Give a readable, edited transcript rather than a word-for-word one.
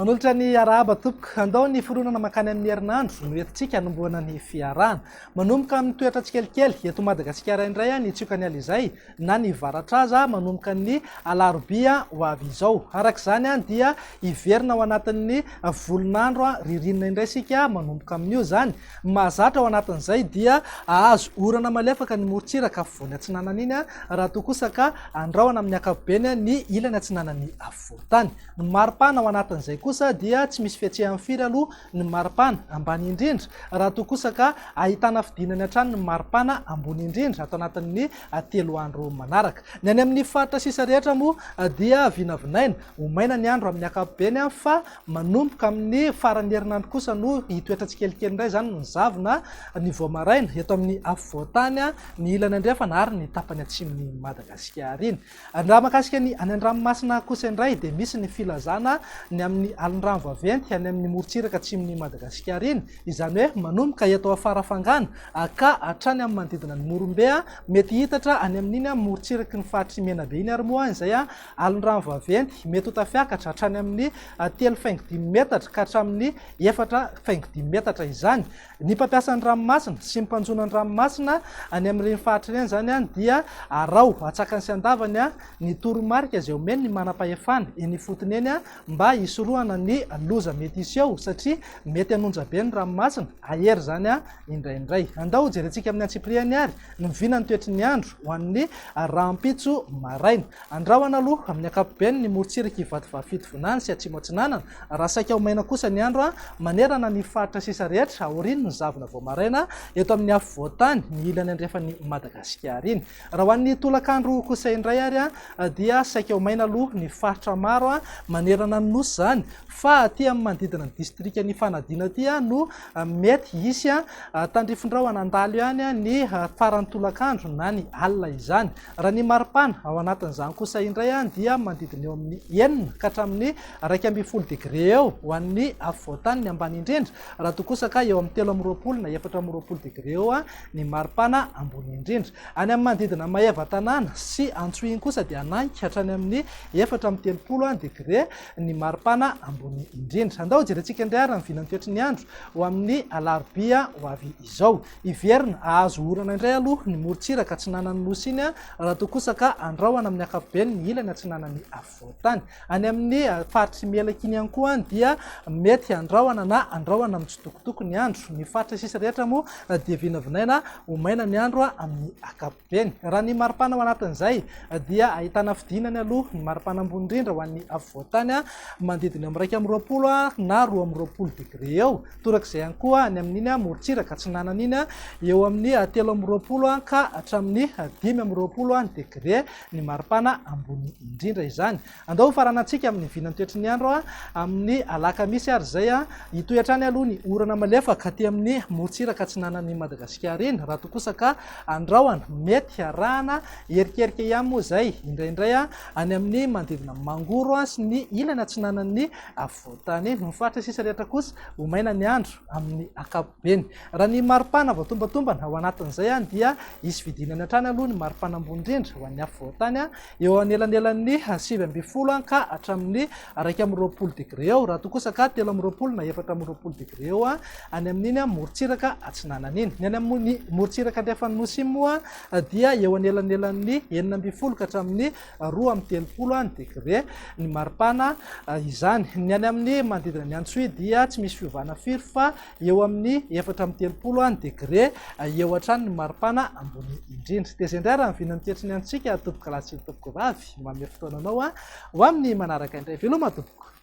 Manolotra ny arahaba tompoko, andao ny foronana makany amin'ny herinandro no entintsika hanomboana ny fiarahana. Manomboka amin'ny toetra tsikelikely eto Madagasikara indray ny tsioka ny alizay na ny varatraza manomboka ny alarobia ho avy izao. Araka izany dia hiverina ao anatin'ny volonandro ririnina indray sika manomboka amin'io zany. Mahazatra ao anatin'izay dia ahazo orana malefaka ny morontsiraka voany atsinanana iny raha toa kosa ka andrahona amin'ny ankapobeny ny ilany atsinanany afovoantany. Ny maripana ao anatin'izay kosa dia tsy misy fiatsehany firy aloha ny maripana ambany indrindra raha toa kosa ka ahitana fidinany hatrany ny maripana ambony indrindra atao anatin'ny 3 andro manaraka. Ny any amin'ny faritra sisa rehetra moa dia vinavinaina ho maina ny andro amin'ny ankapobeny fa manomboka amin'ny farany herinandro kosa no hitoetra tsikelikely indray zany ny zavona ny voamaraina eto amin'ny afovoantany ny ilany andrefana ary ny tapany atsimony Madagasikara iny. Raha mahakasika ny any an-dranomasina kosa indray dia misy ny filazana ny amin'ny alin-drano vaventy any amin'ny morontsiraka atsimony Madagasikara iny, izany hoe manomboka eto afarafangana ka hatrany amin'ny manodidina ny Morombe mety hitatra any amin'iny morontsiraky ny fahatry Menabe iny ary moa izay alin-drano vaventy mety ho tafiakatra hatrany amin'ny 3,5 metatra ka hatramin'ny 4,5 metatra izany. Ny mpampiasan'ny ranomasina sy mpanjonan'ny ranomasina any amin'ireny fahatra ireny zany dia arao atsakany sy andavany ny toromarika izay omeny ny manam-pahefana eny fotony eny mba hisorohana ny loza mety hisy eo satria mety hanonja be ny ranomasina ahery zany indraindray. Andao jerentsika amin'ny antsipriany ary ny mivinany toetry ny andro ho an'ny rahampitso maraina. Andrahoana aloha amin'ny ankapobeny ny morontsiraka ivadivafito vonany sy atsimo atsinanana. Raha saika ho maina kosa ny andro manerana ny faritra sisa rehetra aoriany ny zavona voamaraina eto amin'ny afovoantany ny ilany andrefany Madagasikara iny. Raha ho an'ny tolakandro kosa indray ary dia saika ho maina aloha ny faritra maro manerana ny nosy zany fa aty amin'ny manodidina ny distrika ny fanadina aty no mety hisy tandrifindrao anandalo ihany ny faran'ny tolakandro na ny alina izany. Raha ny maripana ao anatin'izany kosa indray dia manodidina eo amin'ny 9 ka hatramin'ny 12 degré eo ho an'ny afovoantany ny ambany indrindra. Raha toa kosa ka eo amin'ny 13 na 14 degré eo ny maripana ambony indrindra. Any amin'ny manodidina Maheva tanàna sy Antsohiny kosa dia ananika hatrany amin'ny 4,30 degré ny maripana ambony indrindra. Andao jerentsika indray ary mivinany toetry ny andro ho amin'ny alarobia ho avy izao. Hiverina ahazo orana indray aloha ny morontsiraka atsinanany nosy iny raha toa kosa ka andrahoana amin'ny ankapobeny ny ilany atsinanany afovoantany. Any amin'ny faritry melaka iny ihany koa dia mety andrahoana na andrahoana mitsitokotoko ny andro. Ny faritra sisa rehetra moa dia vinavinaina ho maina ny andro amin'ny ankapobeny. Raha ny maripana ao anatin'izay dia ahitana fidinany aloha ny maripana ambony indrindra ho an'ny afovoantany manodidina amin'ny 2,20 na 2,20 degré eo. Torak'izay ihany koa ny amin'iny morontsiraka atsinanana iny eo amin'ny 3,20 ka hatramin'ny 5,20 degré ny maripana ambony indrindra izany. Andao faranantsika amin'ny vinany toetry ny andro amin'ny alakamisy ary zay hitoetrany aloha ny orana malefaka aty amin'ny morontsiraka atsinanany Madagasikara iny. Raha toa kosa ka andrahoana mety arahana erikerika ihany moa zay indraindray any amin'ny manodidina Mangoro sy ny ilany atsinanany afovoantany. Ny faritra sisa rehetra kosa ho maina ny andro amin'ny ankapobeny. Raha ny maripana vaotombatombana ao anatin'izay dia hisy vidinany hatrany aloha ny maripana ambony indrindra ho an'ny afovoantany eo anelanelan'ny 7,20 ka hatramin'ny 1,20 degré eo. Raha toa kosa ka 13 na 14 degré eo any amin'iny morontsiraka atsinanana iny. Ny any amin'ny morontsiraka andrefany nosy iny moa dia eo anelanelan'ny 9,20 ka hatramin'ny 2,30 degré ny maripana izany. Ny any amin'ny manodidina ny Antsohidy dia tsy misy fiovana firy fa eo amin'ny 4,30 degré eo hatrany ny maripana ambony indrindra. Dia izay indray raha mivinany toetry ny androntsika tompoko lahy sy tompoko vavy manome fotoananao ho amin'ny manaraka indray. Veloma tompoko.